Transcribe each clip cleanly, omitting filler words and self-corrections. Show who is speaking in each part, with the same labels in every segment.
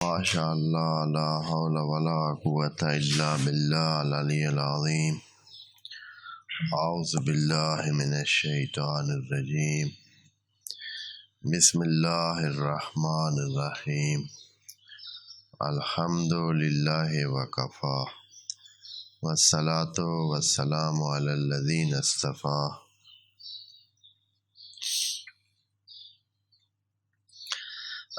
Speaker 1: ماشاء اللہ لا حول ولا قوۃ الا باللہ العلی العظیم۔ اعوذ باللہ من الشیطان الرجیم، بسم اللہ الرحمن الرحیم، الحمد للہ وکفی والصلاۃ والسلام علی الذین اصطفی۔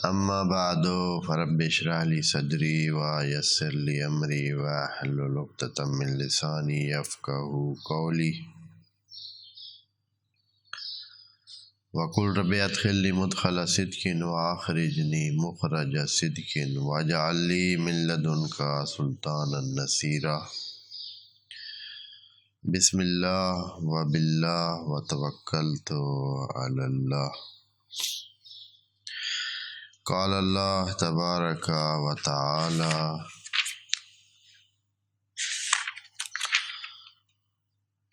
Speaker 1: اما بعد فرب اشرح لی صدری ویسر لی امری واحلل عقدۃ من لسانی یفقہوا قولی وقل رب ادخلنی مدخل صدق واخرجنی مخرج صدق واجعل لی من لدنک سلطانا نصیرا۔ بسم اللہ وباللہ وتوکلت علی اللہ۔ قال اللہ تبارک و تعالی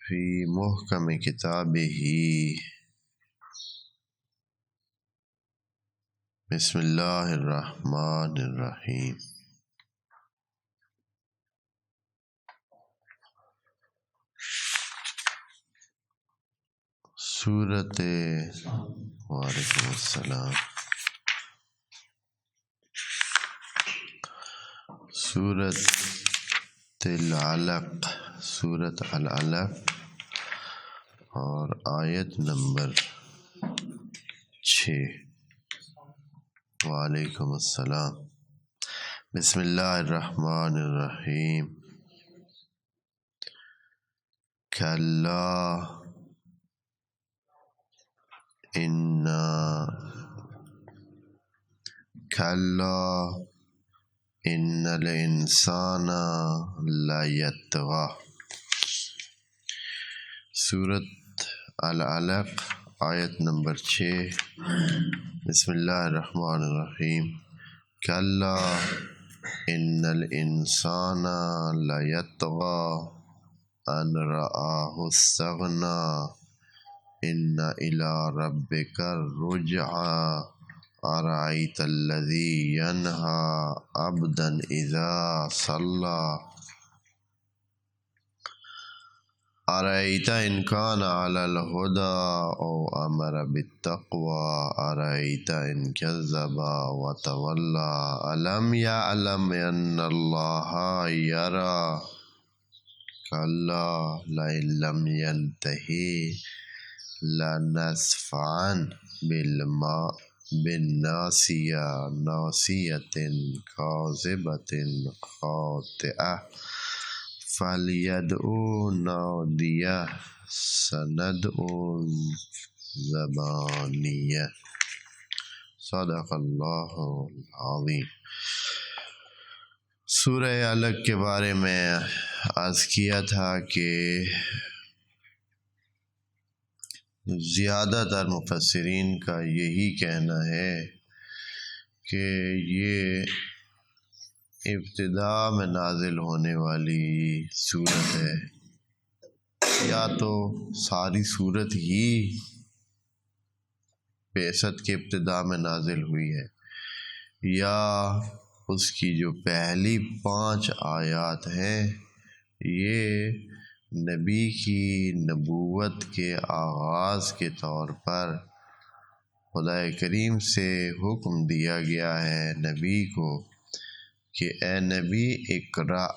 Speaker 1: فی محکم کتابہ، بسم اللہ الرحمن الرحیم۔ سورۃ وعلیکم السلام، سورۃ العلق، سورۃ العلق اور آیت نمبر 6۔ وعلیکم السلام۔ بسم اللہ الرحمن الرحیم۔ کلا ان الانسان لیطغی۔ سورۃ العلق آیت نمبر 6۔ بسم اللہ الرحمن الرحیم۔ کلا ان الانسان لیطغی ان رآہ استغنی ان الی ربک الرجعی ارأیت الذی ینہی عبدا اذا صلی ارأیت ان کان علی الہدی او امر بالتقوی ارأیت ان کذب وتولی الم یعلم ان اللہ یری کلا لئن لم ینتہ لنسفعا بالناصیہ ناصیۃ کاذبۃ خاطئہ فلیدع نادیہ سندع الزبانیہ۔ صدق اللہ العظیم۔ سورہ علق کے بارے میں عرض کیا تھا کہ زیادہ تر مفسرین کا یہی کہنا ہے کہ یہ ابتدا میں نازل ہونے والی سورت ہے، یا تو ساری سورت ہی بعثت کے ابتدا میں نازل ہوئی ہے، یا اس کی جو پہلی 5 آیات ہیں یہ نبی کی نبوت کے آغاز کے طور پر خدا کریم سے حکم دیا گیا ہے نبی کو کہ اے نبی اقرأ،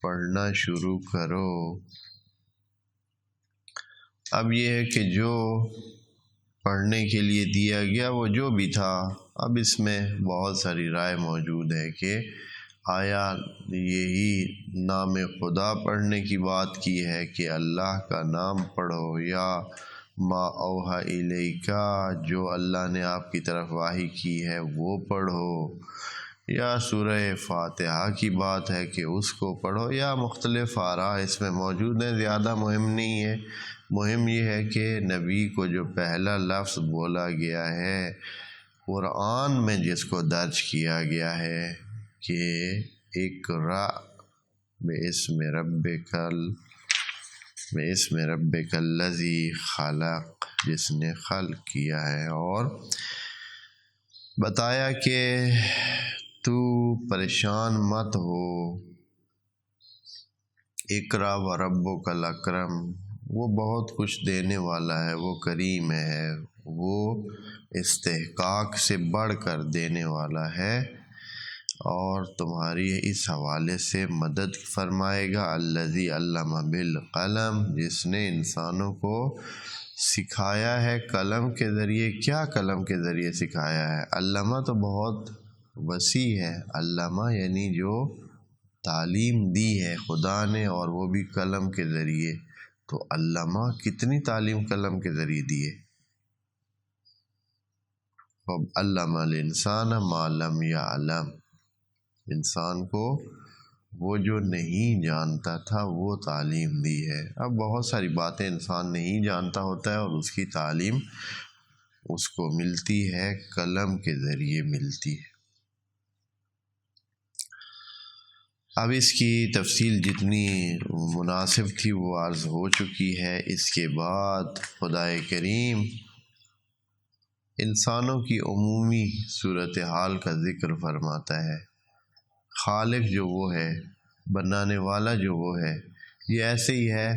Speaker 1: پڑھنا شروع کرو۔ اب یہ ہے کہ جو پڑھنے کے لیے دیا گیا وہ جو بھی تھا، اب اس میں بہت ساری رائے موجود ہے کہ آیا یہی نام خدا پڑھنے کی بات کی ہے کہ اللہ کا نام پڑھو، یا ما اوحی الیک، جو اللہ نے آپ کی طرف وحی کی ہے وہ پڑھو، یا سورہ فاتحہ کی بات ہے کہ اس کو پڑھو، یا مختلف آراء اس میں موجود ہیں، زیادہ مہم نہیں ہے۔ مہم یہ ہے کہ نبی کو جو پہلا لفظ بولا گیا ہے قرآن میں جس کو درج کیا گیا ہے کہ اقرأ باسم ربک الذی خلق، جس نے خلق کیا ہے، اور بتایا کہ تو پریشان مت ہو، اقرا و ربک الاکرم، وہ بہت کچھ دینے والا ہے، وہ کریم ہے، وہ استحقاق سے بڑھ کر دینے والا ہے، اور تمہاری اس حوالے سے مدد فرمائے گا۔ الذی علم بالقلم، جس نے انسانوں کو سکھایا ہے قلم کے ذریعے۔ کیا قلم کے ذریعے سکھایا ہے؟ علامہ تو بہت وسیع ہے، علامہ یعنی جو تعلیم دی ہے خدا نے، اور وہ بھی قلم کے ذریعے۔ تو علامہ کتنی تعلیم قلم کے ذریعے دی ہے۔ علم الانسان ما لم یعلم، انسان کو وہ جو نہیں جانتا تھا وہ تعلیم دی ہے۔ اب بہت ساری باتیں انسان نہیں جانتا ہوتا ہے، اور اس کی تعلیم اس کو ملتی ہے، قلم کے ذریعے ملتی ہے۔ اب اس کی تفصیل جتنی مناسب تھی وہ عرض ہو چکی ہے۔ اس کے بعد خدائے کریم انسانوں کی عمومی صورتحال کا ذکر فرماتا ہے۔ خالق جو وہ ہے، بنانے والا جو وہ ہے، یہ ایسے ہی ہے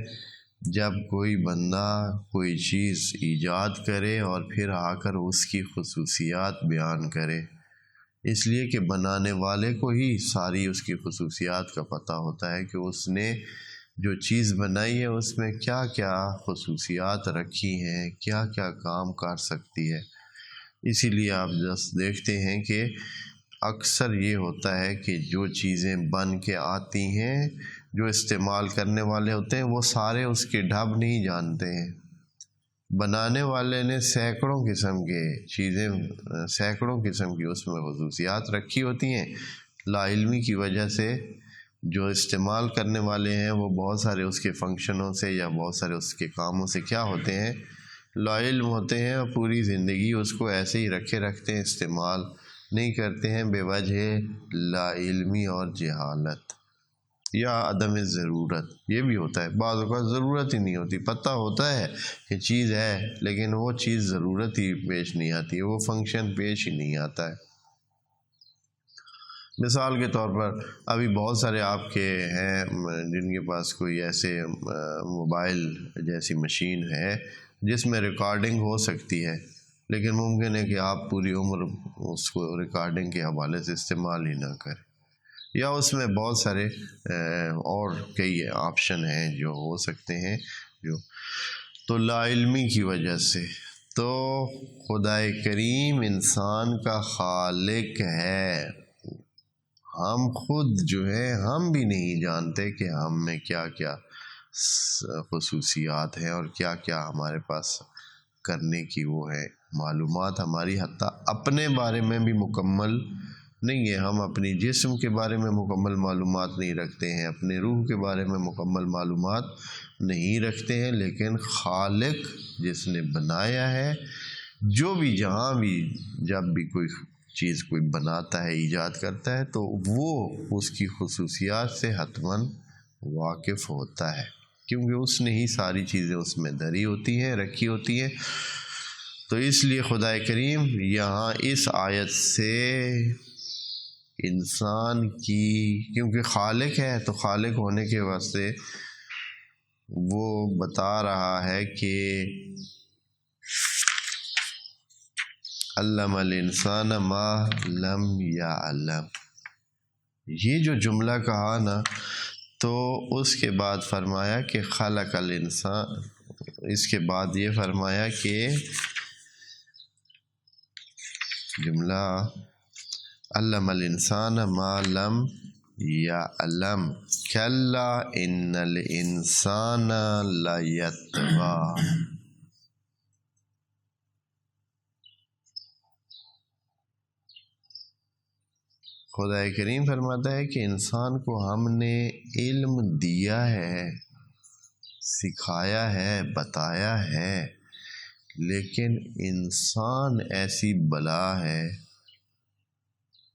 Speaker 1: جب کوئی بندہ کوئی چیز ایجاد کرے اور پھر آ کر اس کی خصوصیات بیان کرے، اس لیے کہ بنانے والے کو ہی ساری اس کی خصوصیات کا پتہ ہوتا ہے کہ اس نے جو چیز بنائی ہے اس میں کیا کیا خصوصیات رکھی ہیں، کیا کیا کام کر سکتی ہے۔ اسی لیے آپ دیکھتے ہیں کہ اکثر یہ ہوتا ہے کہ جو چیزیں بن کے آتی ہیں، جو استعمال کرنے والے ہوتے ہیں وہ سارے اس کے ڈھب نہیں جانتے ہیں۔ بنانے والے نے سینکڑوں قسم کے چیزیں، سینکڑوں قسم کی اس میں خصوصیات رکھی ہوتی ہیں، لا علمی کی وجہ سے جو استعمال کرنے والے ہیں وہ بہت سارے اس کے فنکشنوں سے یا بہت سارے اس کے کاموں سے کیا ہوتے ہیں، لا علم ہوتے ہیں، اور پوری زندگی اس کو ایسے ہی رکھتے ہیں، استعمال نہیں کرتے ہیں، بے وجہ لا علمی اور جہالت یا عدم ضرورت۔ یہ بھی ہوتا ہے، بعض اوقات ضرورت ہی نہیں ہوتی، پتہ ہوتا ہے کہ چیز ہے لیکن وہ چیز ضرورت ہی پیش نہیں آتی ہے، وہ فنکشن پیش ہی نہیں آتا ہے۔ مثال کے طور پر ابھی بہت سارے آپ کے ہیں جن کے پاس کوئی ایسے موبائل جیسی مشین ہے جس میں ریکارڈنگ ہو سکتی ہے، لیکن ممکن ہے کہ آپ پوری عمر اس کو ریکارڈنگ کے حوالے سے استعمال ہی نہ کریں، یا اس میں بہت سارے اور کئی آپشن ہیں جو ہو سکتے ہیں جو تو لا علمی کی وجہ سے۔ تو خدائے کریم انسان کا خالق ہے، ہم خود جو ہے ہم بھی نہیں جانتے کہ ہم میں کیا کیا خصوصیات ہیں اور کیا کیا ہمارے پاس کرنے کی وہ ہے معلومات ہماری حتیٰ اپنے بارے میں بھی مکمل نہیں ہے۔ ہم اپنی جسم کے بارے میں مکمل معلومات نہیں رکھتے ہیں، اپنے روح کے بارے میں مکمل معلومات نہیں رکھتے ہیں، لیکن خالق جس نے بنایا ہے، جو بھی جہاں بھی جب بھی کوئی چیز کوئی بناتا ہے، ایجاد کرتا ہے، تو وہ اس کی خصوصیات سے حتماً واقف ہوتا ہے، کیونکہ اس نے ہی ساری چیزیں اس میں دھری ہوتی ہیں، رکھی ہوتی ہیں۔ تو اس لیے خدائے کریم یہاں اس آیت سے انسان کی، کیونکہ خالق ہے تو خالق ہونے کے واسطے وہ بتا رہا ہے کہ علم الانسان ما لم یعلم، یہ جو جملہ کہا نا تو اس کے بعد فرمایا کہ خلق الانسان، اس کے بعد یہ فرمایا کہ جملہ علم الانسان ما لم یعلم کلا ان الانسان لیطغی، خدا کریم فرماتا ہے کہ انسان کو ہم نے علم دیا ہے، سکھایا ہے، بتایا ہے، لیکن انسان ایسی بلا ہے،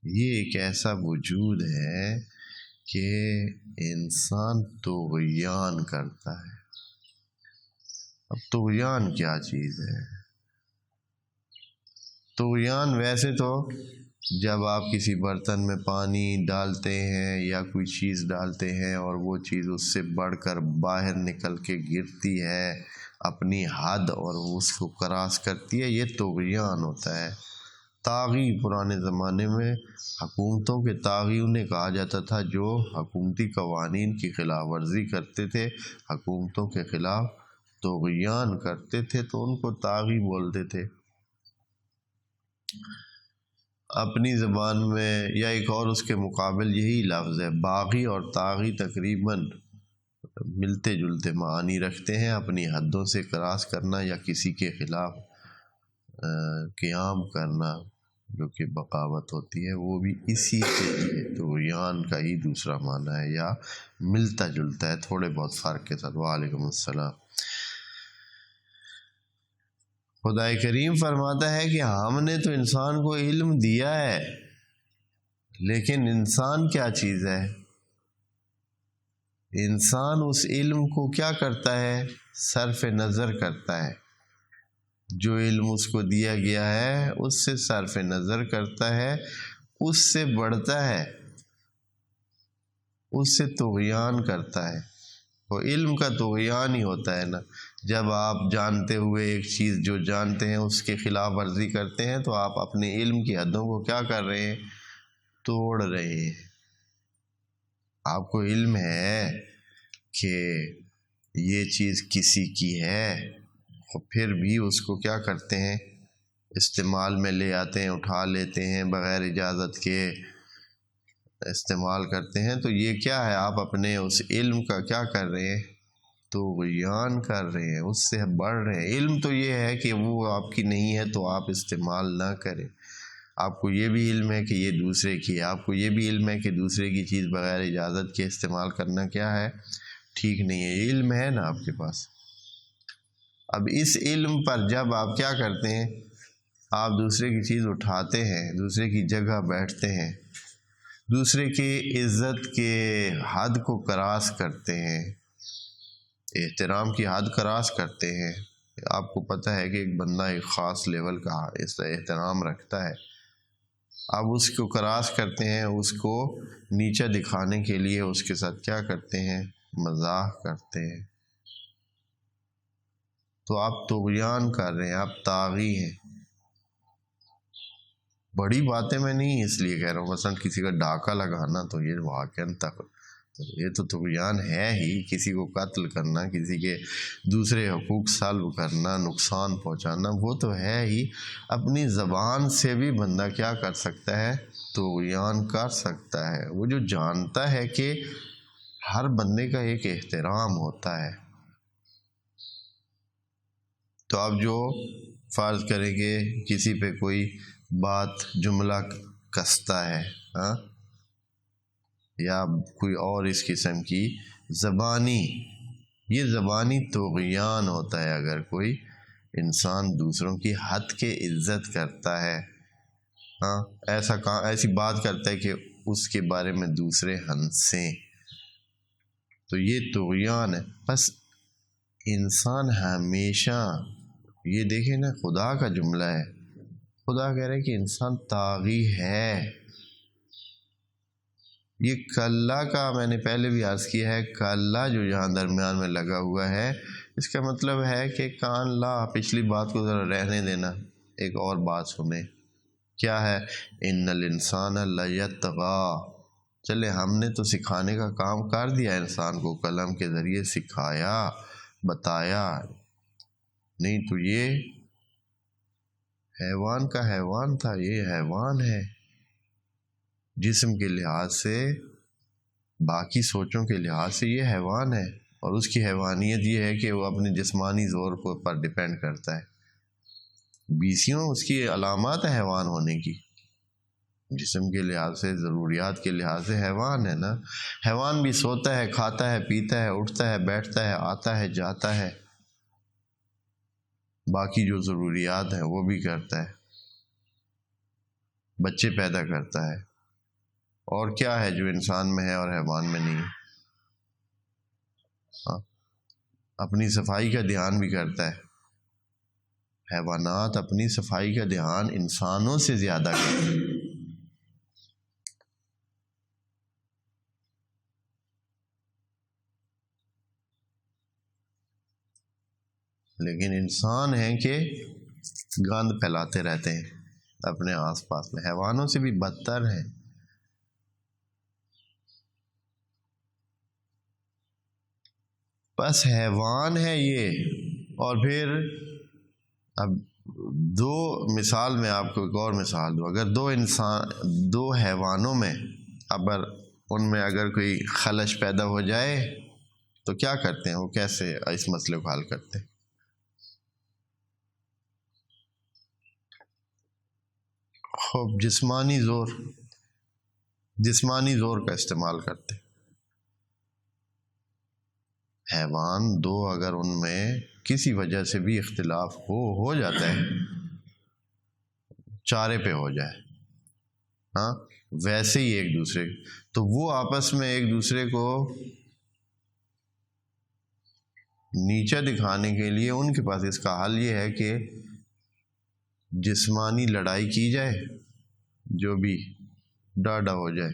Speaker 1: یہ ایک ایسا وجود ہے کہ انسان طغیان کرتا ہے۔ اب طغیان کیا چیز ہے؟ طغیان ویسے تو جب آپ کسی برتن میں پانی ڈالتے ہیں یا کوئی چیز ڈالتے ہیں اور وہ چیز اس سے بڑھ کر باہر نکل کے گرتی ہے اپنی حد اور اس کو کراس کرتی ہے، یہ طغیان ہوتا ہے۔ طاغی پرانے زمانے میں حکومتوں کے طاغی انہیں کہا جاتا تھا جو حکومتی قوانین کی خلاف ورزی کرتے تھے، حکومتوں کے خلاف طغیان کرتے تھے، تو ان کو طاغی بولتے تھے۔ اپنی زبان میں یا ایک اور اس کے مقابل یہی لفظ ہے، باغی اور طاغی تقریباً ملتے جلتے معانی رکھتے ہیں، اپنی حدوں سے کراس کرنا یا کسی کے خلاف قیام کرنا جو کہ بغاوت ہوتی ہے، وہ بھی اسی سے ہی طغیان کا ہی دوسرا معنی ہے یا ملتا جلتا ہے تھوڑے بہت فرق کے ساتھ۔ وعلیکم السلام۔ خدا کریم فرماتا ہے کہ ہم نے تو انسان کو علم دیا ہے، لیکن انسان کیا چیز ہے؟ انسان اس علم کو کیا کرتا ہے؟ صرف نظر کرتا ہے۔ جو علم اس کو دیا گیا ہے اس سے صرف نظر کرتا ہے، اس سے بڑھتا ہے، اس سے طغیان کرتا ہے۔ وہ علم کا طغیان ہی ہوتا ہے نا، جب آپ جانتے ہوئے ایک چیز جو جانتے ہیں اس کے خلاف ورزی کرتے ہیں تو آپ اپنے علم کی حدوں کو کیا کر رہے ہیں؟ توڑ رہے ہیں۔ آپ کو علم ہے کہ یہ چیز کسی کی ہے، پھر بھی اس کو کیا کرتے ہیں؟ استعمال میں لے آتے ہیں، اٹھا لیتے ہیں، بغیر اجازت کے استعمال کرتے ہیں، تو یہ کیا ہے؟ آپ اپنے اس علم کا کیا کر رہے ہیں؟ طغیان کر رہے ہیں، اس سے بڑھ رہے ہیں۔ علم تو یہ ہے کہ وہ آپ کی نہیں ہے تو آپ استعمال نہ کریں۔ آپ کو یہ بھی علم ہے کہ یہ دوسرے کی ہے، آپ کو یہ بھی علم ہے کہ دوسرے کی چیز بغیر اجازت کے استعمال کرنا کیا ہے؟ ٹھیک نہیں ہے۔ یہ علم ہے نا آپ کے پاس۔ اب اس علم پر جب آپ کیا کرتے ہیں؟ آپ دوسرے کی چیز اٹھاتے ہیں، دوسرے کی جگہ بیٹھتے ہیں، دوسرے کی عزت کے حد کو کراس کرتے ہیں، احترام کی حد کراس کرتے ہیں۔ آپ کو پتہ ہے کہ ایک بندہ ایک خاص لیول کا احترام رکھتا ہے، آپ اس کو کراس کرتے ہیں، اس کو نیچا دکھانے کے لیے اس کے ساتھ کیا کرتے ہیں؟ مزاح کرتے ہیں، تو آپ طغیان کر رہے ہیں، آپ طاغی ہیں۔ بڑی باتیں میں نہیں اس لیے کہہ رہا ہوں، مثلا کسی کا ڈاکہ لگانا تو یہ واقعاً یہ تو طغیان ہے ہی، کسی کو قتل کرنا، کسی کے دوسرے حقوق سلب کرنا، نقصان پہنچانا، وہ تو ہے ہی۔ اپنی زبان سے بھی بندہ کیا کر سکتا ہے؟ طغیان کر سکتا ہے۔ وہ جو جانتا ہے کہ ہر بندے کا ایک احترام ہوتا ہے، تو اب جو فرض کریں کہ کسی پہ کوئی بات جملہ کستا ہے یا کوئی اور اس قسم کی زبانی، یہ زبانی طغیان ہوتا ہے۔ اگر کوئی انسان دوسروں کی حد کے عزت کرتا ہے، ایسی بات کرتا ہے کہ اس کے بارے میں دوسرے ہنسیں، تو یہ طغیان ہے۔ بس انسان ہمیشہ یہ دیکھیں نا، خدا کا جملہ ہے، خدا کہہ رہے ہیں کہ انسان طاغی ہے۔ یہ کلا کا میں نے پہلے بھی عرض کیا ہے، کلا جو یہاں درمیان میں لگا ہوا ہے، اس کا مطلب ہے کہ کان لا، پچھلی بات کو ذرا رہنے دینا، ایک اور بات سنیں۔ کیا ہے؟ ان الانسان لیطغی۔ چلے ہم نے تو سکھانے کا کام کر دیا، انسان کو قلم کے ذریعے سکھایا، بتایا، نہیں تو یہ حیوان کا حیوان تھا، یہ حیوان ہے جسم کے لحاظ سے، باقی سوچوں کے لحاظ سے یہ حیوان ہے، اور اس کی حیوانیت یہ ہے کہ وہ اپنے جسمانی زور پر ڈیپینڈ کرتا ہے۔ بیسیوں اس کی علامات ہیں حیوان ہونے کی، جسم کے لحاظ سے، ضروریات کے لحاظ سے حیوان ہے نا۔ حیوان بھی سوتا ہے، کھاتا ہے، پیتا ہے، اٹھتا ہے، بیٹھتا ہے، آتا ہے، جاتا ہے، باقی جو ضروریات ہیں وہ بھی کرتا ہے، بچے پیدا کرتا ہے، اور کیا ہے جو انسان میں ہے اور حیوان میں نہیں؟ اپنی صفائی کا دھیان بھی کرتا ہے۔ حیوانات اپنی صفائی کا دھیان انسانوں سے زیادہ کرتے ہیں۔ لیکن انسان ہیں کہ گند پھیلاتے رہتے ہیں اپنے آس پاس میں، حیوانوں سے بھی بدتر ہیں۔ بس حیوان ہے یہ۔ اور پھر اب دو مثال میں آپ کو ایک اور مثال دوں، اگر دو حیوانوں میں ان میں اگر کوئی خلش پیدا ہو جائے تو کیا کرتے ہیں وہ، کیسے اس مسئلے کو حل کرتے ہیں؟ خوب جسمانی زور کا استعمال کرتے ہیں۔ حیوان دو اگر ان میں کسی وجہ سے بھی اختلاف ہو جاتا ہے، چارے پہ ہو جائے، ہاں ویسے ہی ایک دوسرے، تو وہ آپس میں ایک دوسرے کو نیچا دکھانے کے لیے ان کے پاس اس کا حل یہ ہے کہ جسمانی لڑائی کی جائے، جو بھی ڈاڈا ہو جائے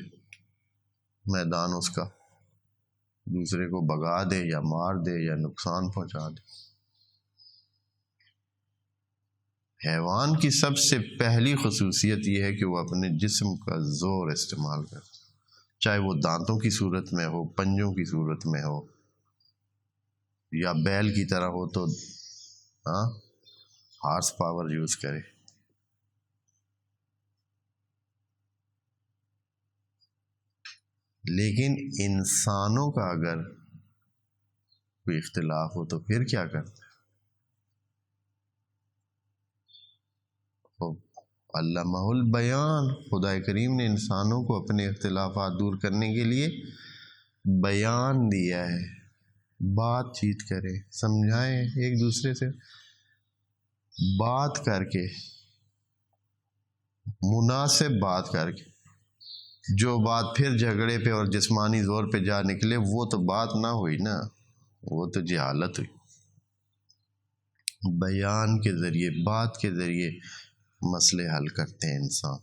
Speaker 1: میدان اس کا، دوسرے کو بھگا دے یا مار دے یا نقصان پہنچا دے۔ حیوان کی سب سے پہلی خصوصیت یہ ہے کہ وہ اپنے جسم کا زور استعمال کرتا، چاہے وہ دانتوں کی صورت میں ہو، پنجوں کی صورت میں ہو، یا بیل کی طرح ہو تو ہارس پاور یوز کرے۔ لیکن انسانوں کا اگر کوئی اختلاف ہو تو پھر کیا کرتا ہے؟ علامہ البیان، خدا کریم نے انسانوں کو اپنے اختلافات دور کرنے کے لیے بیان دیا ہے، بات چیت کرے، سمجھائیں ایک دوسرے سے، بات کر کے، مناسب بات کر کے۔ جو بات پھر جھگڑے پہ اور جسمانی زور پہ جا نکلے وہ تو بات نہ ہوئی نا، وہ تو جہالت ہوئی۔ بیان کے ذریعے، بات کے ذریعے مسئلے حل کرتے ہیں انسان۔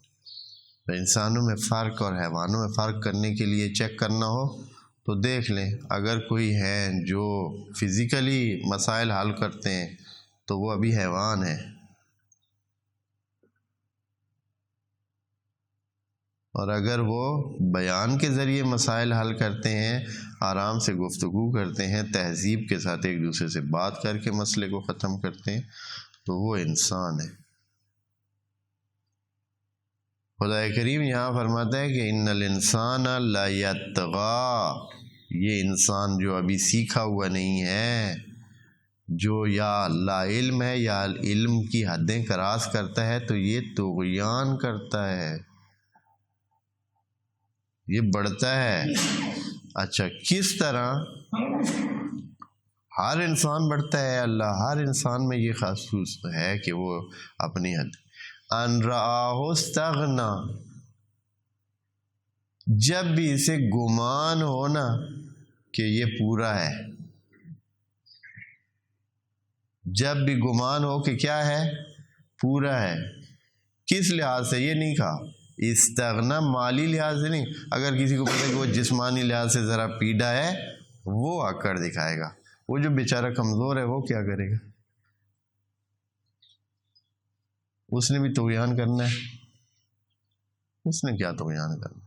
Speaker 1: تو انسانوں میں فرق اور حیوانوں میں فرق کرنے کے لیے چیک کرنا ہو تو دیکھ لیں، اگر کوئی ہیں جو فزیکلی مسائل حل کرتے ہیں تو وہ ابھی حیوان ہیں، اور اگر وہ بیان کے ذریعے مسائل حل کرتے ہیں، آرام سے گفتگو کرتے ہیں، تہذیب کے ساتھ ایک دوسرے سے بات کر کے مسئلے کو ختم کرتے ہیں، تو وہ انسان ہے۔ خدا کریم یہاں فرماتا ہے کہ ان الانسان لا یطغی، یہ انسان جو ابھی سیکھا ہوا نہیں ہے، جو یا لا علم ہے یا علم کی حدیں کراس کرتا ہے، تو یہ طغیان کرتا ہے، یہ بڑھتا ہے۔ اچھا کس طرح؟ ہر انسان بڑھتا ہے، اللہ ہر انسان میں یہ خصوص ہے کہ وہ اپنی حد ان رآہ استغنا، جب بھی اسے گمان ہو نا کہ یہ پورا ہے، جب بھی گمان ہو کہ کیا ہے، پورا ہے، کس لحاظ سے؟ یہ نہیں کہا استغنا مالی لحاظ سے نہیں، اگر کسی کو پتہ کہ وہ جسمانی لحاظ سے ذرا پیڑا ہے وہ آکڑ دکھائے گا، وہ جو بیچارہ کمزور ہے وہ کیا کرے گا؟ اس نے بھی طغیان کرنا ہے، اس نے کیا طغیان کرنا؟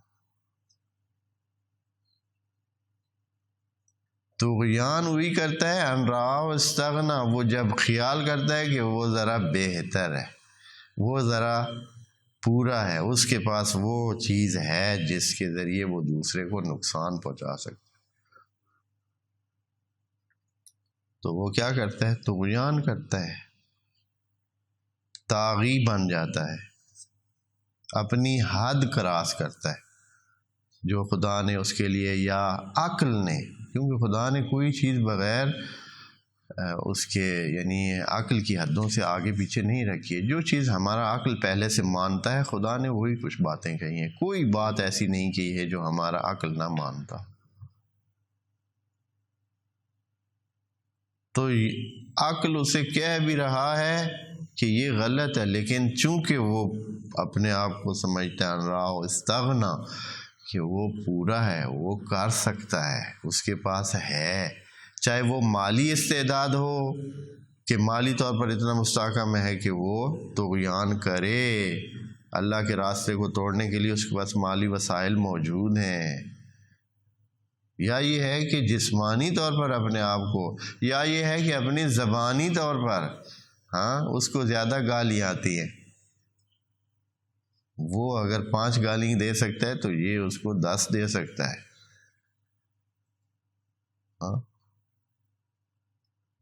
Speaker 1: طغیان وہی کرتا ہے ان رآہ استغنا، وہ جب خیال کرتا ہے کہ وہ ذرا بہتر ہے، وہ ذرا پورا ہے، اس کے پاس وہ چیز ہے جس کے ذریعے وہ دوسرے کو نقصان پہنچا سکتا، تو وہ کیا کرتا ہے؟ طغیان کرتا ہے، طاغی بن جاتا ہے، اپنی حد کراس کرتا ہے جو خدا نے اس کے لیے، یا عقل نے، کیونکہ خدا نے کوئی چیز بغیر اس کے یعنی عقل کی حدوں سے آگے پیچھے نہیں رکھی ہے۔ جو چیز ہمارا عقل پہلے سے مانتا ہے خدا نے وہی کچھ باتیں کہی ہیں، کوئی بات ایسی نہیں کی ہے جو ہمارا عقل نہ مانتا۔ تو عقل اسے کہہ بھی رہا ہے کہ یہ غلط ہے، لیکن چونکہ وہ اپنے آپ کو سمجھتا ہے راہ استغنا کہ وہ پورا ہے، وہ کر سکتا ہے، اس کے پاس ہے، چاہے وہ مالی استعداد ہو کہ مالی طور پر اتنا مستحکم ہے کہ وہ طغیان کرے، اللہ کے راستے کو توڑنے کے لیے اس کے پاس مالی وسائل موجود ہیں، یا یہ ہے کہ جسمانی طور پر اپنے آپ کو، یا یہ ہے کہ اپنی زبانی طور پر اس کو زیادہ گالیاں آتی ہیں، وہ اگر 5 گالی دے سکتا ہے تو یہ اس کو 10 دے سکتا ہے،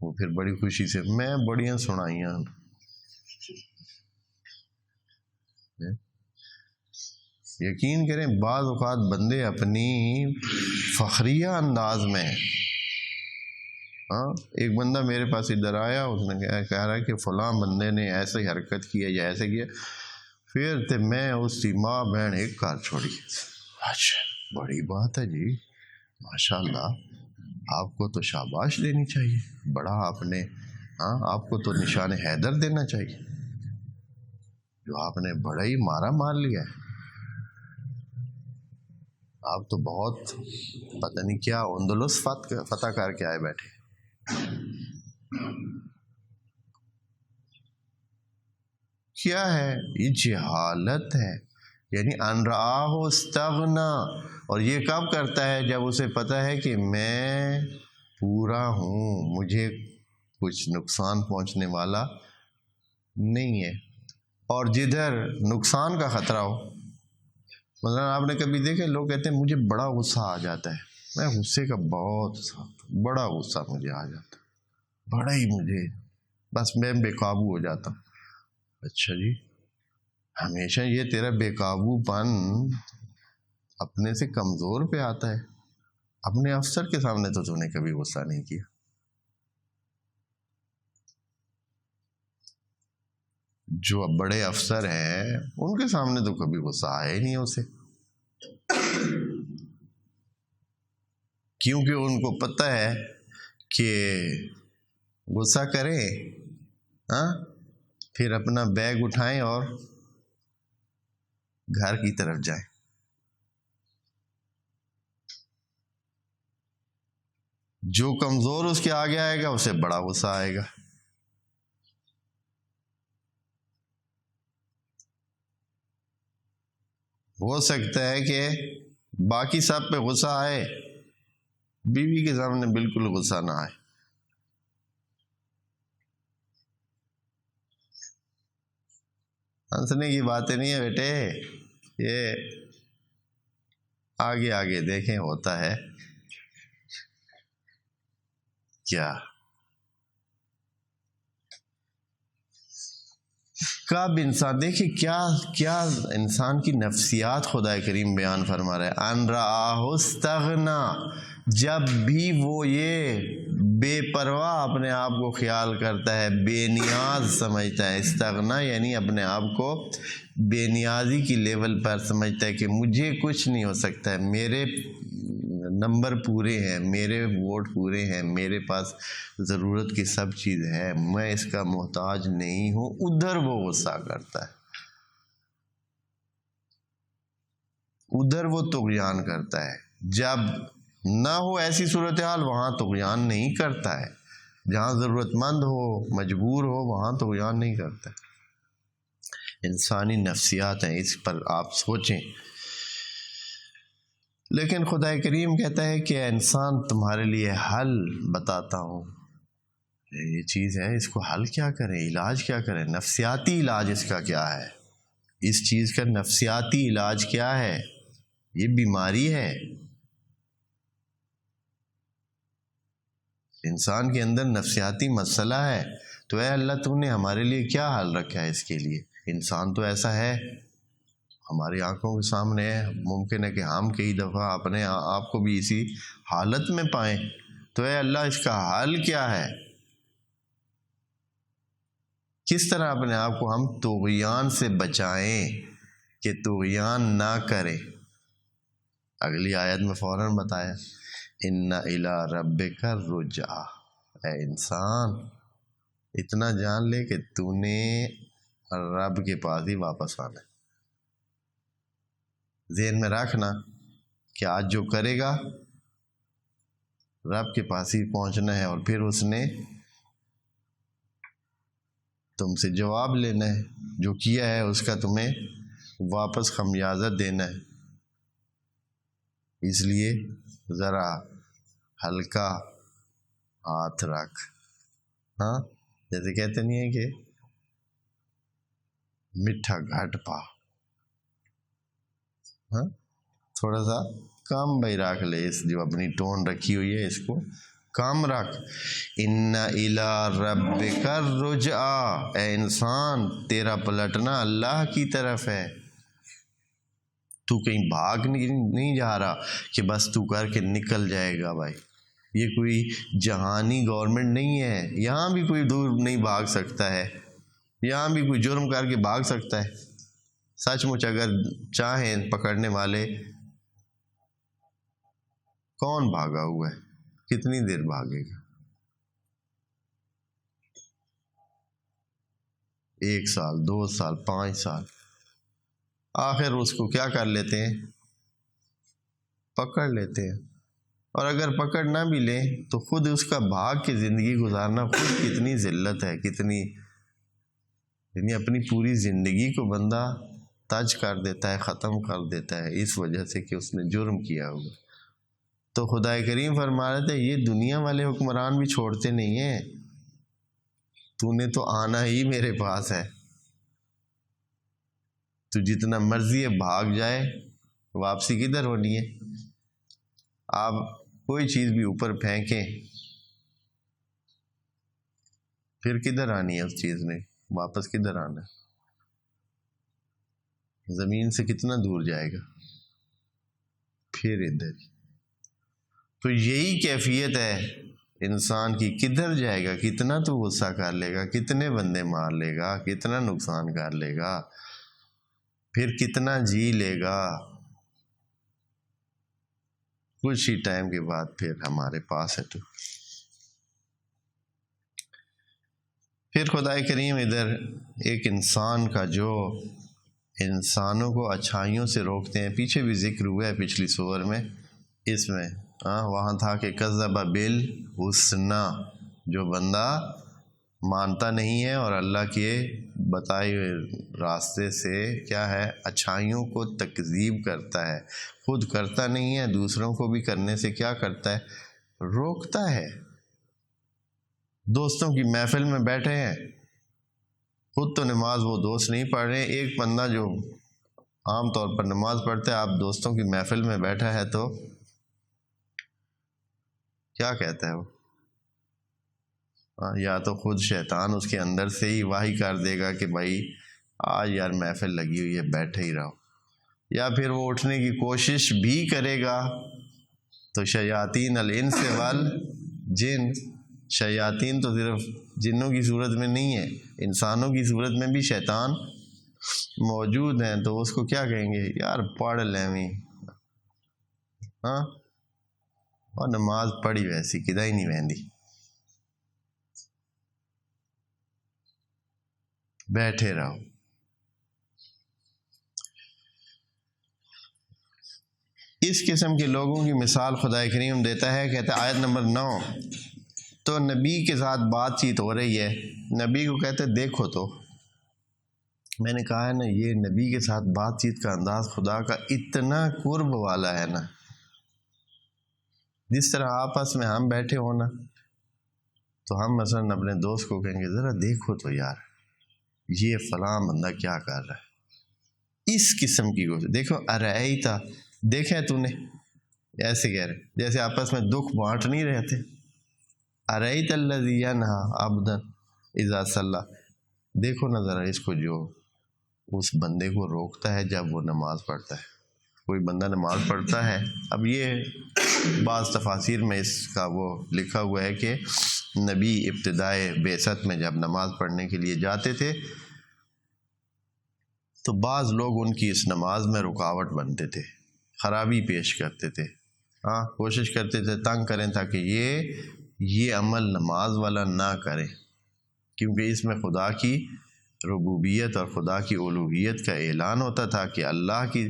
Speaker 1: وہ پھر بڑی خوشی سے میں بڑیاں سنائیاں۔ یقین کریں بعض اوقات بندے اپنی فخریہ انداز میں، ایک بندہ میرے پاس ادھر آیا، اس نے کہہ رہا ہے کہ فلاں بندے نے ایسے حرکت کی ہے یا ایسے کیا، پھر تے میں اس کی ماں بہن ایک کار چھوڑی۔ اچھا بڑی بات ہے جی، ماشاءاللہ، آپ کو تو شاباش دینی چاہیے، بڑا آپ نے آپ کو تو نشان حیدر دینا چاہیے، جو آپ نے بڑا ہی مارا مار لیا ہے، آپ تو بہت پتہ نہیں کیا اندلس فتح کر کے آئے بیٹھے۔ کیا ہے یہ؟ جہالت ہے، یعنی ان رآہ استغنا، اور یہ کب کرتا ہے؟ جب اسے پتہ ہے کہ میں پورا ہوں، مجھے کچھ نقصان پہنچنے والا نہیں ہے، اور جدھر نقصان کا خطرہ ہو، مثلا آپ نے کبھی دیکھے لوگ کہتے ہیں مجھے بڑا غصہ آ جاتا ہے، میں غصے کا بہت بڑا غصہ مجھے آ جاتا ہے، بڑا ہی مجھے بس میں بے قابو ہو جاتا ہوں۔ اچھا جی، ہمیشہ یہ تیرا بے قابو پن اپنے سے کمزور پہ آتا ہے، اپنے افسر کے سامنے تو نے کبھی غصہ نہیں کیا، جو اب بڑے افسر ہیں ان کے سامنے تو کبھی غصہ آیا ہی نہیں اسے، کیونکہ ان کو پتہ ہے کہ غصہ کریں پھر اپنا بیگ اٹھائیں اور گھر کی طرف جائیں۔ جو کمزور اس کے آگے آئے گا اسے بڑا غصہ آئے گا۔ ہو سکتا ہے کہ باقی سب پہ غصہ آئے، بیوی کے سامنے بالکل غصہ نہ آئے۔ ہنسنے کی باتیں نہیں ہے بیٹے، یہ آگے آگے دیکھیں ہوتا ہے کیا۔ کب انسان دیکھیں کیا انسان کی نفسیات خدا کریم بیان فرما رہا ہے، ان رآہ استغنا، جب بھی وہ یہ بے پرواہ اپنے آپ کو خیال کرتا ہے، بے نیاز سمجھتا ہے، استغنا یعنی اپنے آپ کو بے نیازی کی لیول پر سمجھتا ہے کہ مجھے کچھ نہیں ہو سکتا ہے، میرے نمبر پورے ہیں، میرے ووٹ پورے ہیں، میرے پاس ضرورت کی سب چیز ہے، میں اس کا محتاج نہیں ہوں، ادھر وہ غصہ کرتا ہے، ادھر وہ طغیان کرتا ہے۔ جب نہ ہو ایسی صورتحال وہاں طغیان نہیں کرتا ہے، جہاں ضرورت مند ہو، مجبور ہو، وہاں طغیان نہیں کرتا ہے۔ انسانی نفسیات ہیں، اس پر آپ سوچیں۔ لیکن خدا کریم کہتا ہے کہ انسان تمہارے لیے حل بتاتا ہوں، یہ چیز ہے، اس کو حل کیا کریں، علاج کیا کریں، نفسیاتی علاج اس کا کیا ہے، اس چیز کا نفسیاتی علاج کیا ہے، یہ بیماری ہے، انسان کے اندر نفسیاتی مسئلہ ہے، تو اے اللہ تو نے ہمارے لیے کیا حل رکھا ہے اس کے لیے؟ انسان تو ایسا ہے، ہماری آنکھوں کے سامنے ہے، ممکن ہے کہ ہم کئی دفعہ اپنے آپ کو بھی اسی حالت میں پائیں، تو اے اللہ اس کا حل کیا ہے؟ کس طرح اپنے آپ کو ہم طغیان سے بچائیں کہ طغیان نہ کریں؟ اگلی آیت میں فوراً بتایا، ان الی ربک الرجعی، اے انسان اتنا جان لے کہ تو نے رب کے پاس ہی واپس آنا ہے۔ ذہن میں رکھنا کہ آج جو کرے گا رب کے پاس ہی پہنچنا ہے، اور پھر اس نے تم سے جواب لینا ہے، جو کیا ہے اس کا تمہیں واپس خمیازہ دینا ہے. اس لیے ذرا ہلکا ہاتھ رکھ. ہاں، جیسے کہتے نہیں ہیں کہ میٹھا گھٹ پا. ہاں، تھوڑا سا کم بھائی رکھ لے. اس جو اپنی ٹون رکھی ہوئی ہے اس کو کام رکھ. ان الی ربک الرجعی، اے انسان تیرا پلٹنا اللہ کی طرف ہے. تو کہیں بھاگ نہیں جا رہا کہ بس تو کر کے نکل جائے گا. بھائی یہ کوئی جہانی گورنمنٹ نہیں ہے، یہاں بھی کوئی دور نہیں بھاگ سکتا ہے، یہاں بھی کوئی جرم کر کے بھاگ سکتا ہے. سچ مچ اگر چاہیں پکڑنے والے، کون بھاگا ہوا ہے؟ کتنی دیر بھاگے گا؟ 1 سال، 2 سال، 5 سال، آخر اس کو کیا کر لیتے ہیں؟ پکڑ لیتے ہیں. اور اگر پکڑ نہ بھی لیں تو خود اس کا بھاگ کے زندگی گزارنا خود کتنی ذلت ہے، کتنی، یعنی اپنی پوری زندگی کو بندہ تج کر دیتا ہے، ختم کر دیتا ہے اس وجہ سے کہ اس نے جرم کیا ہوگا. تو خدا کریم فرما رہے تھے یہ دنیا والے حکمران بھی چھوڑتے نہیں ہیں، تو نے تو آنا ہی میرے پاس ہے. تو جتنا مرضی ہے بھاگ جائے، واپسی کدھر ہونی ہے؟ آپ کوئی چیز بھی اوپر پھینکیں پھر کدھر آنی ہے؟ اس چیز نے واپس کدھر آنا ہے؟ زمین سے کتنا دور جائے گا؟ پھر ادھر. تو یہی کیفیت ہے انسان کی. کدھر جائے گا؟ کتنا تو غصہ کر لے گا، کتنے بندے مار لے گا، کتنا نقصان کر لے گا، پھر کتنا جی لے گا. کچھ ہی ٹائم کے بعد پھر ہمارے پاس ہے. تو پھر خدا کریم ادھر ایک انسان کا جو انسانوں کو اچھائیوں سے روکتے ہیں، پیچھے بھی ذکر ہوا ہے پچھلی سور میں، اس میں وہاں تھا کہ کذب بالحسنی، جو بندہ مانتا نہیں ہے اور اللہ کے بتائے ہوئے راستے سے کیا ہے، اچھائیوں کو تکذیب کرتا ہے، خود کرتا نہیں ہے، دوسروں کو بھی کرنے سے کیا کرتا ہے؟ روکتا ہے. دوستوں کی محفل میں بیٹھے ہیں، خود تو نماز وہ دوست نہیں پڑھ رہے. ایک بندہ جو عام طور پر نماز پڑھتا ہے، آپ دوستوں کی محفل میں بیٹھا ہے تو کیا کہتا ہے وہ؟ یا تو خود شیطان اس کے اندر سے ہی واہی کر دے گا کہ بھائی آج یار محفل لگی ہوئی ہے، بیٹھے ہی رہو، یا پھر وہ اٹھنے کی کوشش بھی کرے گا تو شیاطین الانس والجن، شیاطین تو صرف جنوں کی صورت میں نہیں ہے، انسانوں کی صورت میں بھی شیطان موجود ہیں. تو اس کو کیا کہیں گے؟ یار پڑھ لیں بھی، اور نماز پڑھی ویسی کدا ہی نہیں وہندی، بیٹھے رہو. اس قسم کے لوگوں کی مثال خدا کریم دیتا ہے. کہتا ہے آیت نمبر 9، تو نبی کے ساتھ بات چیت ہو رہی ہے، نبی کو کہتے دیکھو، تو میں نے کہا ہے نا، یہ نبی کے ساتھ بات چیت کا انداز خدا کا اتنا قرب والا ہے نا. جس طرح آپس میں ہم بیٹھے ہو نا، تو ہم مثلاً اپنے دوست کو کہیں گے ذرا دیکھو تو یار یہ فلاں بندہ کیا کر رہا ہے، اس قسم کی کوشش. دیکھو ارائیتا، دیکھیں تو نے، ایسے کہہ رہے جیسے آپس میں دکھ بانٹ نہیں رہتے. ارائیت الذی ینہی عبدا اذا صلی، دیکھو نا ذرا اس کو جو اس بندے کو روکتا ہے جب وہ نماز پڑھتا ہے. کوئی بندہ نماز پڑھتا ہے، اب یہ بعض تفاسیر میں اس کا وہ لکھا ہوا ہے کہ نبی ابتدائے بعثت میں جب نماز پڑھنے کے لیے جاتے تھے تو بعض لوگ ان کی اس نماز میں رکاوٹ بنتے تھے، خرابی پیش کرتے تھے، کوشش کرتے تھے تنگ کریں تاکہ یہ عمل نماز والا نہ کریں، کیونکہ اس میں خدا کی ربوبیت اور خدا کی الوہیت کا اعلان ہوتا تھا کہ اللہ کی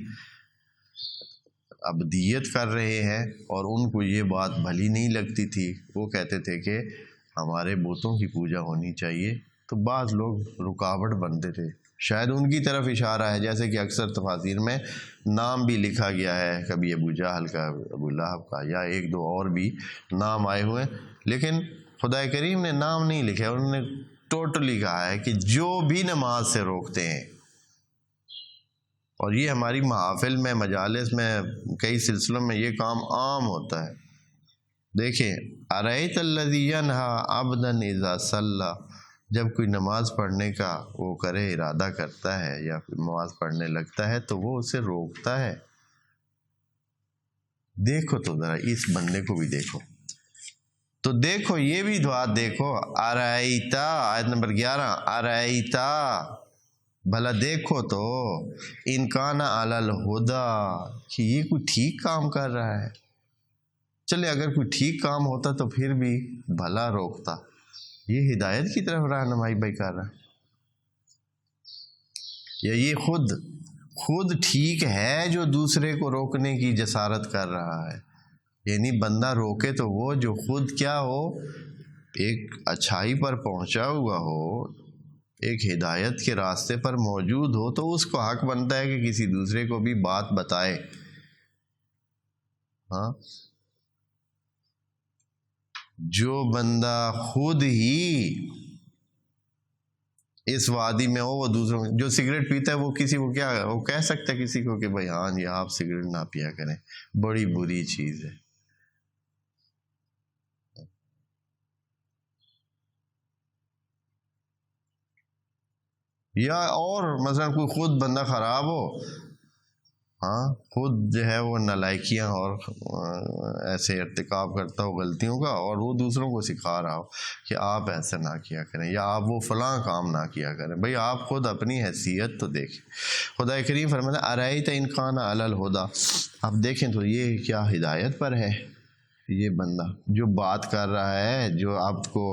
Speaker 1: عبدیت کر رہے ہیں. اور ان کو یہ بات بھلی نہیں لگتی تھی، وہ کہتے تھے کہ ہمارے بتوں کی پوجا ہونی چاہیے، تو بعض لوگ رکاوٹ بنتے تھے، شاید ان کی طرف اشارہ ہے، جیسے کہ اکثر تفاسیر میں نام بھی لکھا گیا ہے، کبھی ابو جہل کا، ابو لہب کا، یا ایک دو اور بھی نام آئے ہوئے، لیکن خدا کریم نے نام نہیں لکھا، انہوں نے ٹوٹلی کہا ہے کہ جو بھی نماز سے روکتے ہیں. اور یہ ہماری محافل میں، مجالس میں، کئی سلسلوں میں یہ کام عام ہوتا ہے. دیکھیں، ارأیت الذی ینہی عبدا اذا صلی، جب کوئی نماز پڑھنے کا وہ کرے، ارادہ کرتا ہے یا کوئی نماز پڑھنے لگتا ہے تو وہ اسے روکتا ہے. دیکھو تو ذرا اس بندے کو بھی دیکھو، تو دیکھو یہ بھی دعا دیکھو. ارأیتا، آیت نمبر 11، ارأیتا، بھلا دیکھو تو، ان کان علی الہدی، کہ یہ کوئی ٹھیک کام کر رہا ہے. چلے اگر کوئی ٹھیک کام ہوتا تو پھر بھی بھلا روکتا، یہ ہدایت کی طرف رہنمائی بھائی کر رہا ہے، یا یہ خود ٹھیک ہے جو دوسرے کو روکنے کی جسارت کر رہا ہے. یعنی بندہ روکے تو وہ جو خود کیا ہو، ایک اچھائی پر پہنچا ہوا ہو، ایک ہدایت کے راستے پر موجود ہو، تو اس کو حق بنتا ہے کہ کسی دوسرے کو بھی بات بتائے. ہاں، جو بندہ خود ہی اس وادی میں ہو، وہ دوسروں، جو سگریٹ پیتا ہے وہ کسی کو کیا، وہ کہہ سکتا ہے کسی کو کہ بھائی ہاں جی آپ سگریٹ نہ پیا کریں، بڑی بری چیز ہے. یا اور مثلا کوئی خود بندہ خراب ہو، ہاں خود جو ہے وہ نالائکیاں اور ایسے ارتکاب کرتا ہو غلطیوں کا، اور وہ دوسروں کو سکھا رہا ہو کہ آپ ایسا نہ کیا کریں، یا آپ وہ فلاں کام نہ کیا کریں. بھئی آپ خود اپنی حیثیت تو دیکھیں. خدا کریم فرماتا ہے ارأیت ان کان علی الہدی، آپ دیکھیں تو یہ کیا ہدایت پر ہے. یہ بندہ جو بات کر رہا ہے، جو آپ کو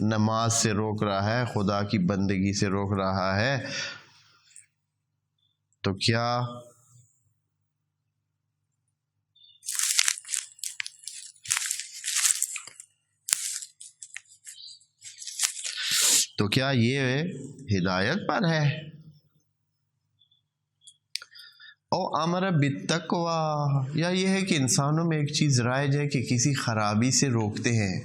Speaker 1: نماز سے روک رہا ہے، خدا کی بندگی سے روک رہا ہے، تو کیا یہ ہدایت پر ہے؟ او امر بالتقوی، یا یہ ہے کہ انسانوں میں ایک چیز رائج ہے کہ کسی خرابی سے روکتے ہیں،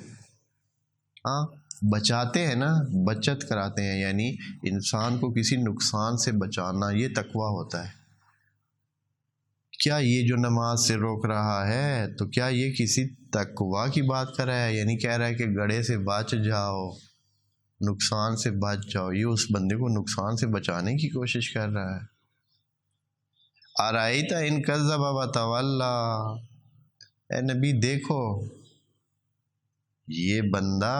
Speaker 1: ہاں بچاتے ہیں نا، بچت کراتے ہیں، یعنی انسان کو کسی نقصان سے بچانا، یہ تقوی ہوتا ہے. کیا یہ جو نماز سے روک رہا ہے تو کیا یہ کسی تقوی کی بات کر رہا ہے؟ یعنی کہہ رہا ہے کہ گڑھے سے بچ جاؤ، نقصان سے بچ جاؤ، یہ اس بندے کو نقصان سے بچانے کی کوشش کر رہا ہے. ارأیت ان کذب وتولی، اے نبی دیکھو یہ بندہ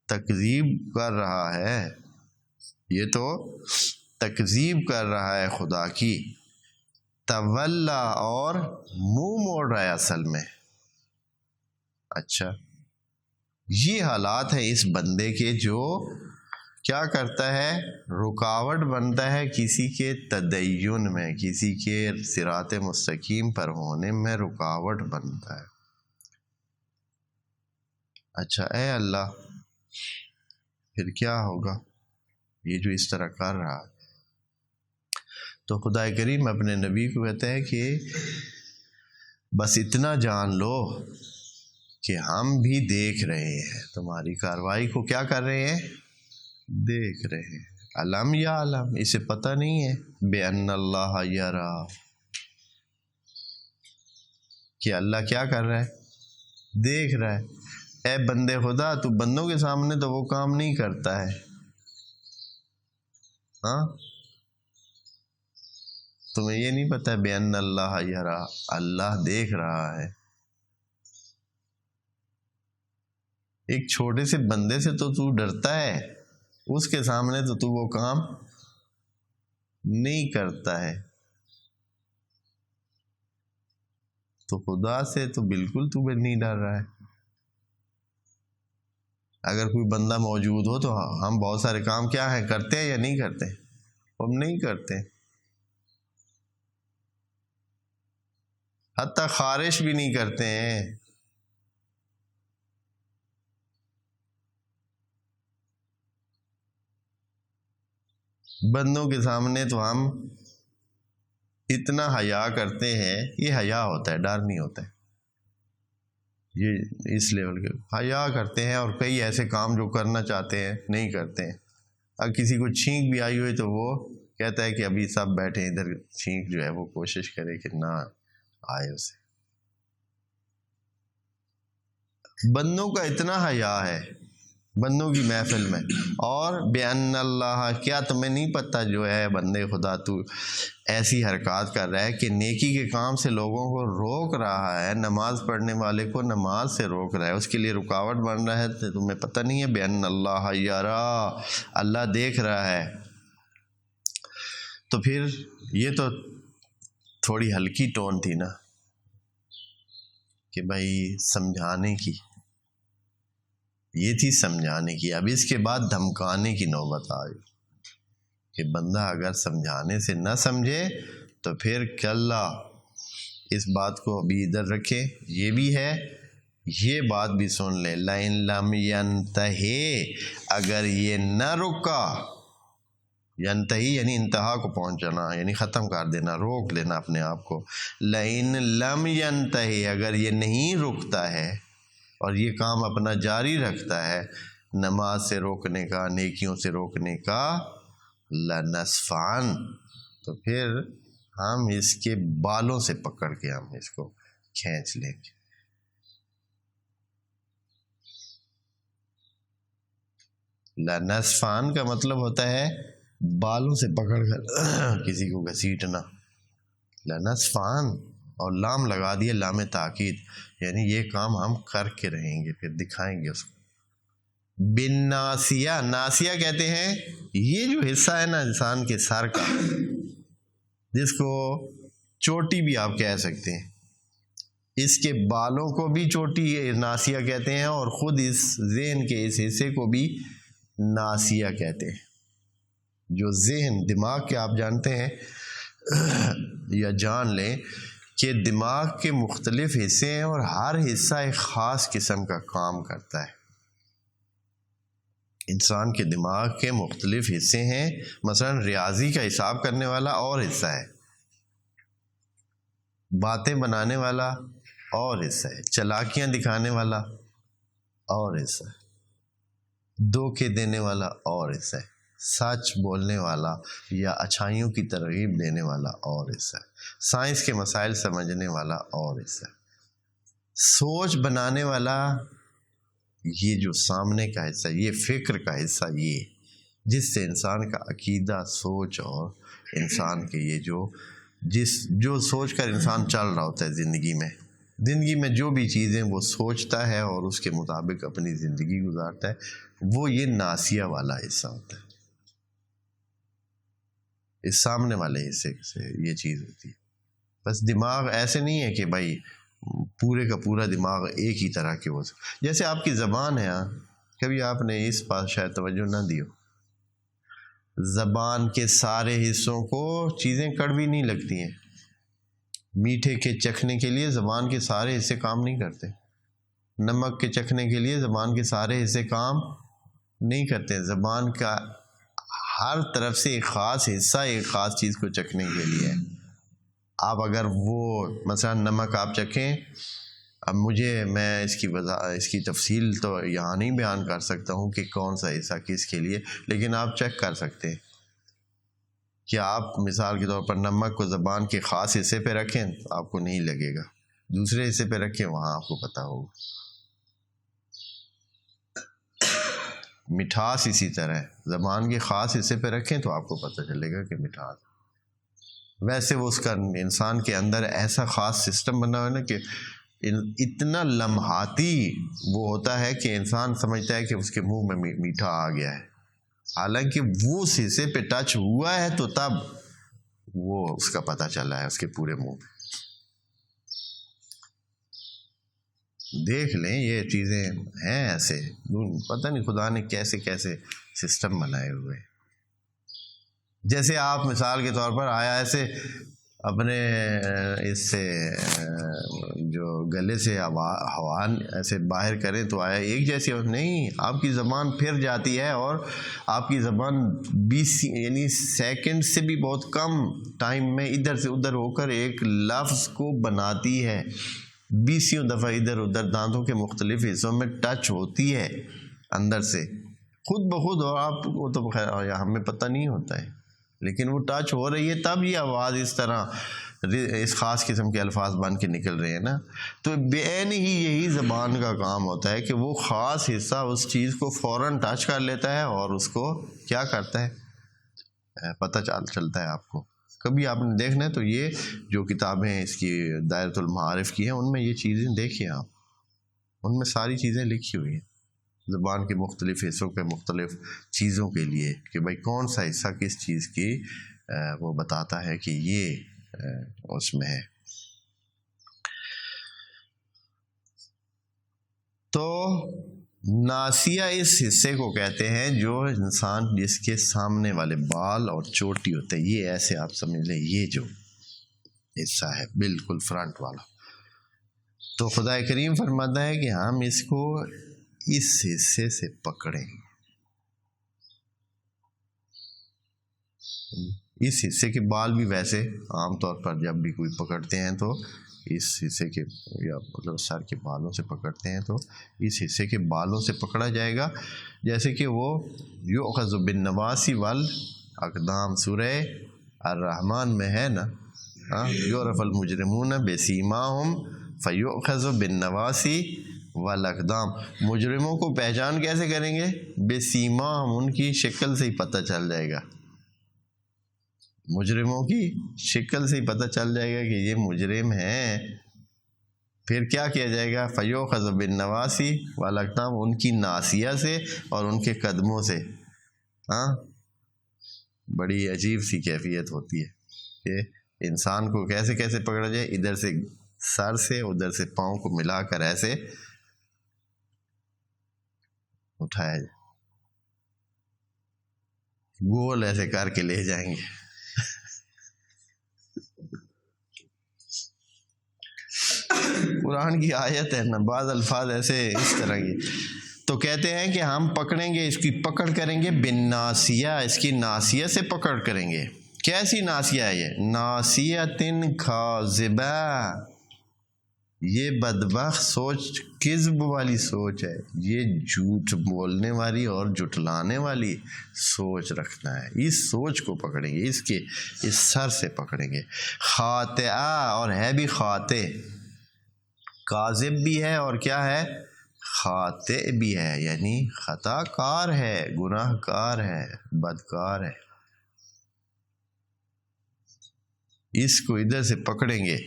Speaker 1: تکذیب کر رہا ہے، یہ تو تکذیب کر رہا ہے خدا کی، تولی، اور منہ موڑ رہا ہے اصل میں. اچھا، یہ حالات ہیں اس بندے کے جو کیا کرتا ہے، رکاوٹ بنتا ہے کسی کے تدین میں، کسی کے صراط مستقیم پر ہونے میں رکاوٹ بنتا ہے. اچھا اے اللہ، پھر کیا ہوگا یہ جو اس طرح کر رہا ہے؟ تو خدا کریم اپنے نبی کو کہتا ہے کہ بس اتنا جان لو کہ ہم بھی دیکھ رہے ہیں، تمہاری کارروائی کو کیا کر رہے ہیں، دیکھ رہے ہیں. علم یا علم، اسے پتہ نہیں ہے، بِأَنَّ اللَّهَ يَرَى، کہ اللہ کیا کر رہا ہے، دیکھ رہا ہے. اے بندے خدا، تو بندوں کے سامنے تو وہ کام نہیں کرتا ہے، ہاں تمہیں یہ نہیں پتہ ہے بِأَنَّ اللَّهَ يَرَى، اللہ دیکھ رہا ہے. ایک چھوٹے سے بندے سے تو ڈرتا ہے، اس کے سامنے تو وہ کام نہیں کرتا ہے، تو خدا سے تو بالکل تمہیں نہیں ڈر رہا ہے. اگر کوئی بندہ موجود ہو تو ہم بہت سارے کام کیا ہیں، کرتے ہیں یا نہیں کرتے، ہم نہیں کرتے، حتیٰ خارش بھی نہیں کرتے ہیں. بندوں کے سامنے تو ہم اتنا حیا کرتے ہیں، یہ حیا ہوتا ہے، ڈر نہیں ہوتا ہے، یہ اس لیول کے حیا کرتے ہیں، اور کئی ایسے کام جو کرنا چاہتے ہیں نہیں کرتے ہیں۔ اگر کسی کو چھینک بھی آئی ہوئی تو وہ کہتا ہے کہ ابھی سب بیٹھے ادھر، چھینک جو ہے وہ کوشش کرے کہ نہ آئے اسے۔ بندوں کا اتنا حیا ہے بندوں کی محفل میں، اور بِأَنَّ اللَّهَ، کیا تمہیں نہیں پتہ جو ہے بندے خدا تو ایسی حرکات کر رہا ہے کہ نیکی کے کام سے لوگوں کو روک رہا ہے، نماز پڑھنے والے کو نماز سے روک رہا ہے، اس کے لیے رکاوٹ بن رہا ہے، تو تمہیں پتہ نہیں ہے بِأَنَّ اللَّهَ يَرَى، اللہ دیکھ رہا ہے۔ تو پھر یہ تو تھوڑی ہلکی ٹون تھی نا کہ بھائی سمجھانے کی، یہ تھی سمجھانے کی۔ اب اس کے بعد دھمکانے کی نوبت آ گئی کہ بندہ اگر سمجھانے سے نہ سمجھے تو پھر کلا، اس بات کو ابھی ادھر رکھیں، یہ بھی ہے، یہ بات بھی سن لیں، لَإِن لَمْ يَنْتَهِ، اگر یہ نہ رکا، ینتہی یعنی انتہا کو پہنچنا، یعنی ختم کر دینا، روک لینا اپنے آپ کو، لَإِن لَمْ يَنْتَهِ، اگر یہ نہیں رکتا ہے اور یہ کام اپنا جاری رکھتا ہے، نماز سے روکنے کا، نیکیوں سے روکنے کا، لَنَسْفَعًا، تو پھر ہم اس کے بالوں سے پکڑ کے ہم اس کو کھینچ لیں گے۔ لَنَسْفَعًا کا مطلب ہوتا ہے بالوں سے پکڑ کر کسی کو گھسیٹنا، لَنَسْفَعًا، اور لام لگا دیے، لام تاکید، یعنی یہ کام ہم کر کے رہیں گے، پھر دکھائیں گے اس کو۔ بالناسیہ، ناسیہ کہتے ہیں یہ جو حصہ ہے نا انسان کے سر کا، جس کو چوٹی بھی آپ کہہ سکتے ہیں، اس کے بالوں کو بھی چوٹی ناسیہ کہتے ہیں، اور خود اس ذہن کے اس حصے کو بھی ناسیہ کہتے ہیں۔ جو ذہن، دماغ کے آپ جانتے ہیں یا جان لیں کہ دماغ کے مختلف حصے ہیں، اور ہر حصہ ایک خاص قسم کا کام کرتا ہے۔ انسان کے دماغ کے مختلف حصے ہیں، مثلا ریاضی کا حساب کرنے والا اور حصہ ہے، باتیں بنانے والا اور حصہ ہے، چالاکیاں دکھانے والا اور حصہ ہے، دھوکے دینے والا اور حصہ ہے، سچ بولنے والا یا اچھائیوں کی ترغیب دینے والا اور حصہ ہے، سائنس کے مسائل سمجھنے والا اور حصہ ہے، سوچ بنانے والا، یہ جو سامنے کا حصہ، یہ فکر کا حصہ، یہ جس سے انسان کا عقیدہ، سوچ، اور انسان کے یہ جو سوچ کر انسان چل رہا ہوتا ہے زندگی میں جو بھی چیزیں وہ سوچتا ہے اور اس کے مطابق اپنی زندگی گزارتا ہے، وہ یہ ناسیہ والا حصہ ہوتا ہے۔ اس سامنے والے حصے سے یہ چیز ہوتی ہے۔ بس دماغ ایسے نہیں ہے کہ بھائی پورے کا پورا دماغ ایک ہی طرح کے ہو، جیسے آپ کی زبان ہے، کبھی آپ نے اس پاس شاید توجہ نہ دی ہو، زبان کے سارے حصوں کو چیزیں کڑوی نہیں لگتی ہیں، میٹھے کے چکھنے کے لیے زبان کے سارے حصے کام نہیں کرتے، نمک کے چکھنے کے لیے زبان کے سارے حصے کام نہیں کرتے، زبان کا ہر طرف سے ایک خاص حصہ ایک خاص چیز کو چکھنے کے لیے ہے۔ آپ اگر وہ مثلا نمک آپ چکھیں، اب میں اس کی تفصیل تو یہاں نہیں بیان کر سکتا ہوں کہ کون سا حصہ کس کے لیے، لیکن آپ چیک کر سکتے ہیں کہ آپ مثال کے طور پر نمک کو زبان کے خاص حصے پہ رکھیں تو آپ کو نہیں لگے گا، دوسرے حصے پہ رکھیں وہاں آپ کو پتہ ہوگا۔ مٹھاس اسی طرح ہے، زبان کے خاص حصے پہ رکھیں تو آپ کو پتہ چلے گا کہ مٹھاس، ویسے وہ اس کا انسان کے اندر ایسا خاص سسٹم بنا ہوا ہے نا کہ اتنا لمحاتی وہ ہوتا ہے کہ انسان سمجھتا ہے کہ اس کے منہ میں میٹھا آ گیا ہے، حالانکہ وہ اس حصے پہ ٹچ ہوا ہے تو تب وہ اس کا پتہ چلا ہے اس کے پورے منہ میں۔ دیکھ لیں یہ چیزیں ہیں ایسے، پتہ نہیں خدا نے کیسے کیسے سسٹم بنائے ہوئے۔ جیسے آپ مثال کے طور پر آیا ایسے اپنے اس سے جو گلے سے ہوا ایسے باہر کریں تو آیا ایک جیسی نہیں، آپ کی زبان پھر جاتی ہے اور آپ کی زبان 20 یعنی سیکنڈ سے بھی بہت کم ٹائم میں ادھر سے ادھر ہو کر ایک لفظ کو بناتی ہے، 20 دفعہ ادھر ادھر دانتوں کے مختلف حصوں میں ٹچ ہوتی ہے اندر سے خود بخود، اور آپ کو تو خیر ہمیں پتہ نہیں ہوتا ہے، لیکن وہ ٹچ ہو رہی ہے تب یہ آواز اس طرح اس خاص قسم کے الفاظ بن کے نکل رہے ہیں نا۔ تو بعین ہی یہی زبان کا کام ہوتا ہے کہ وہ خاص حصہ اس چیز کو فوراً ٹچ کر لیتا ہے اور اس کو کیا کرتا ہے، پتہ چلتا ہے آپ کو۔ کبھی آپ نے دیکھنا ہے تو یہ جو کتابیں اس کی دائرۃ المعارف کی ہیں ان میں یہ چیزیں دیکھیں آپ، ان میں ساری چیزیں لکھی ہوئی ہیں زبان کے مختلف حصوں کے مختلف چیزوں کے لیے، کہ بھائی کون سا حصہ کس چیز کی وہ بتاتا ہے کہ یہ اس میں ہے۔ تو ناسیہ اس حصے کو کہتے ہیں جو انسان جس کے سامنے والے بال اور چوٹی ہوتے ہیں، یہ ایسے آپ سمجھ لیں یہ جو حصہ ہے بالکل فرنٹ والا، تو خدا کریم فرماتا ہے کہ ہم اس کو اس حصے سے پکڑیں، اس حصے کے بال بھی ویسے عام طور پر جب بھی کوئی پکڑتے ہیں تو اس حصے کے یا مطلب سر کے بالوں سے پکڑتے ہیں تو اس حصے کے بالوں سے پکڑا جائے گا، جیسے کہ وہ یؤخذ بالنواصی والاقدام سورہ الرحمن میں ہے نا، یعرف المجرمون بسیماہم فیؤخذ بالنواصی والاقدام، مجرموں کو پہچان کیسے کریں گے؟ بسیماہم، ان کی شکل سے ہی پتہ چل جائے گا، مجرموں کی شکل سے ہی پتہ چل جائے گا کہ یہ مجرم ہیں۔ پھر کیا کیا جائے گا؟ فیؤخذ بالنواصی والاقدام، ان کی ناصیہ سے اور ان کے قدموں سے۔ بڑی عجیب سی کیفیت ہوتی ہے کہ انسان کو کیسے کیسے پکڑا جائے، ادھر سے سر سے ادھر سے پاؤں کو ملا کر ایسے اٹھایا جائے، گول ایسے کر کے لے جائیں گے۔ قرآن کی آیت ہے نا، بعض الفاظ ایسے اس طرح کی، تو کہتے ہیں کہ ہم پکڑیں گے، اس کی پکڑ کریں گے بالناسیہ، اس کی ناسیہ سے پکڑ کریں گے۔ کیسی ناسیہ ہے یہ؟ ناسیۃ کاذبہ، یہ بدبخت سوچ کذب والی سوچ ہے، یہ جھوٹ بولنے والی اور جھٹلانے والی سوچ رکھنا ہے، اس سوچ کو پکڑیں گے، اس سر سے پکڑیں گے۔ خاطئہ، اور ہے بھی خاطئ، کاذب بھی ہے اور کیا ہے؟ خاطئ بھی ہے، یعنی خطا کار ہے، گناہ کار ہے، بدکار ہے۔ اس کو ادھر سے پکڑیں گے،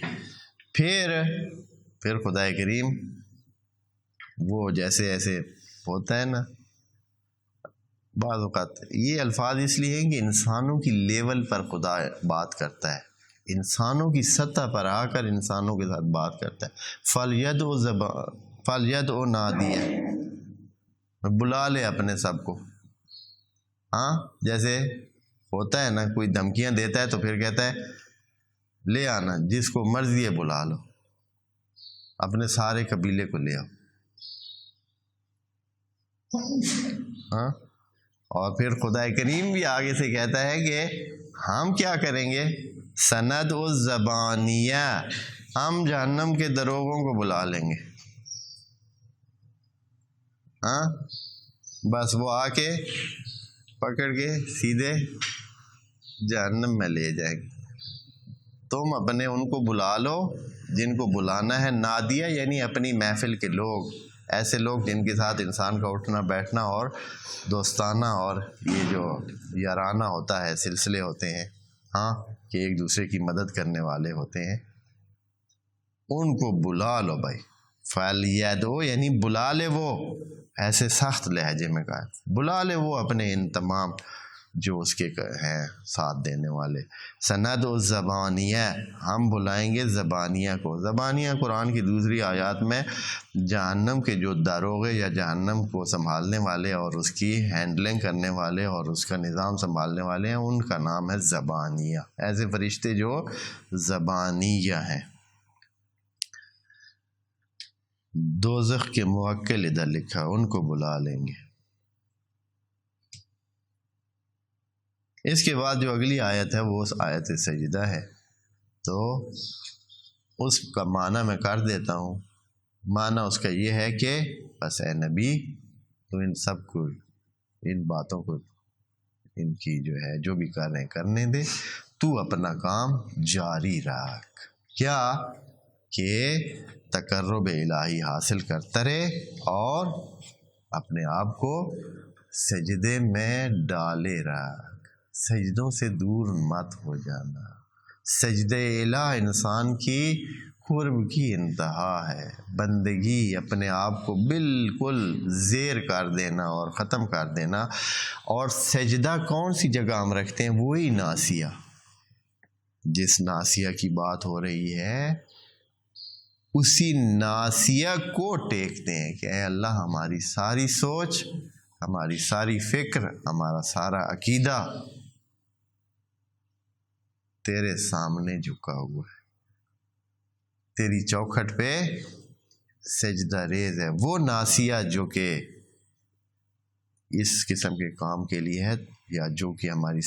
Speaker 1: پھر خدا کریم وہ جیسے ایسے ہوتا ہے نا، بعض اوقات یہ الفاظ اس لیے ہیں کہ انسانوں کی لیول پر خدا بات کرتا ہے، انسانوں کی سطح پر آ کر انسانوں کے ساتھ بات کرتا ہے۔ فَلْيَدْعُ نَادِيَهُ، بلا لے اپنے سب کو، جیسے ہوتا ہے نا کوئی دھمکیاں دیتا ہے تو پھر کہتا ہے لے آنا، جس کو مرضی ہے بلا لو، اپنے سارے قبیلے کو لے آؤ۔ اور پھر خدا کریم بھی آگے سے کہتا ہے کہ ہم کیا کریں گے؟ سند الزبانیہ، ہم جہنم کے دروغوں کو بلا لیں گے، بس وہ آ کے پکڑ کے سیدھے جہنم میں لے جائیں گے۔ تم اپنے ان کو بلا لو جن کو بلانا ہے، نادیہ یعنی اپنی محفل کے لوگ، ایسے لوگ جن کے ساتھ انسان کا اٹھنا بیٹھنا اور دوستانہ اور یہ جو یارانہ ہوتا ہے، سلسلے ہوتے ہیں، کہ ایک دوسرے کی مدد کرنے والے ہوتے ہیں، ان کو بلا لو بھائی۔ فَلْيَدْعُ یعنی بلا لے وہ، ایسے سخت لہجے میں کہا، بلا لے وہ اپنے ان تمام جو اس کے ہیں ساتھ دینے والے۔ سند و زبانیہ، ہم بلائیں گے زبانیہ کو۔ زبانیہ قرآن کی دوسری آیات میں جہنم کے جو داروغے یا جہنم کو سنبھالنے والے اور اس کی ہینڈلنگ کرنے والے اور اس کا نظام سنبھالنے والے ہیں، ان کا نام ہے زبانیہ، ایسے فرشتے جو زبانیہ ہیں۔ دوزخ کے موکل ادھر لکھا، ان کو بلا لیں گے۔ اس کے بعد جو اگلی آیت ہے وہ اس آیت سجدہ ہے، تو اس کا معنی میں کر دیتا ہوں۔ معنی اس کا یہ ہے کہ بس اے نبی تو ان سب کو، ان باتوں کو، ان کی جو ہے جو بھی کر رہے ہیں کرنے دے، تو اپنا کام جاری رکھ۔ کیا کہ تقرب الہی حاصل کرتا رہے اور اپنے آپ کو سجدے میں ڈالے رکھ، سجدوں سے دور مت ہو جانا۔ سجدہ الہ انسان کی قرب کی انتہا ہے، بندگی اپنے آپ کو بالکل زیر کر دینا اور ختم کر دینا۔ اور سجدہ کون سی جگہ ہم رکھتے ہیں؟ وہی ناسیہ، جس ناسیہ کی بات ہو رہی ہے اسی ناسیہ کو ٹیکتے ہیں کہ اے اللہ ہماری ساری سوچ، ہماری ساری فکر، ہمارا سارا عقیدہ تیرے سامنے جھکا ہوا ہے، تیری چوکھٹ پہ سجدہ ریز ہے۔ وہ ناسیہ جو کہ اس قسم کے کام کے لیے ہے یا جو کہ ہماری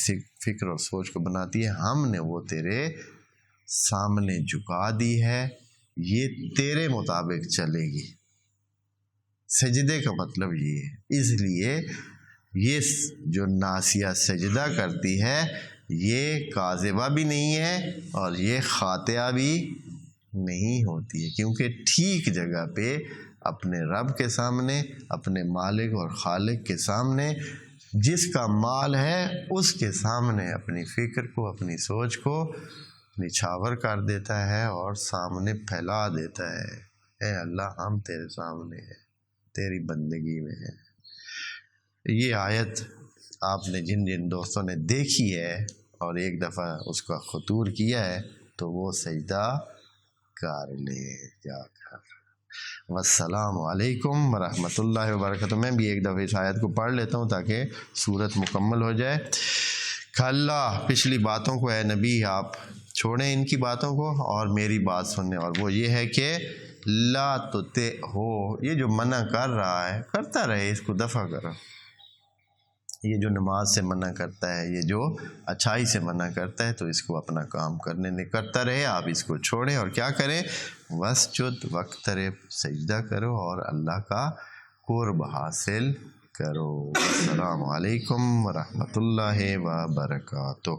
Speaker 1: فکر اور سوچ کو بناتی ہے، ہم نے وہ تیرے سامنے جھکا دی ہے، یہ تیرے مطابق چلے گی۔ سجدے کا مطلب یہ ہے، اس لیے یہ جو ناسیہ سجدہ کرتی ہے یہ کاذبہ بھی نہیں ہے اور یہ خاطئہ بھی نہیں ہوتی ہے، کیونکہ ٹھیک جگہ پہ اپنے رب کے سامنے، اپنے مالک اور خالق کے سامنے، جس کا مال ہے اس کے سامنے اپنی فکر کو، اپنی سوچ کو نچھاور کر دیتا ہے اور سامنے پھیلا دیتا ہے۔ اے اللہ ہم تیرے سامنے ہیں، تیری بندگی میں ہیں۔ یہ آیت آپ نے جن جن دوستوں نے دیکھی ہے اور ایک دفعہ اس کا خطور کیا ہے تو وہ سجدہ کر لے جا کر۔ والسلام علیکم ورحمۃ اللہ وبرکاتہ۔ میں بھی ایک دفعہ اس آیت کو پڑھ لیتا ہوں تاکہ صورت مکمل ہو جائے۔ کھلا پچھلی باتوں کو اے نبی آپ چھوڑیں ان کی باتوں کو اور میری بات سنیں، اور وہ یہ ہے کہ لا تطع ہو، یہ جو منع کر رہا ہے کرتا رہے، اس کو دفع کرو۔ یہ جو نماز سے منع کرتا ہے، یہ جو اچھائی سے منع کرتا ہے، تو اس کو اپنا کام کرنے کرتا رہے، آپ اس کو چھوڑیں اور کیا کریں؟ وسجد واقترب، سجدہ کرو اور اللہ کا قرب حاصل کرو۔ السلام علیکم ورحمۃ اللہ وبرکاتہ۔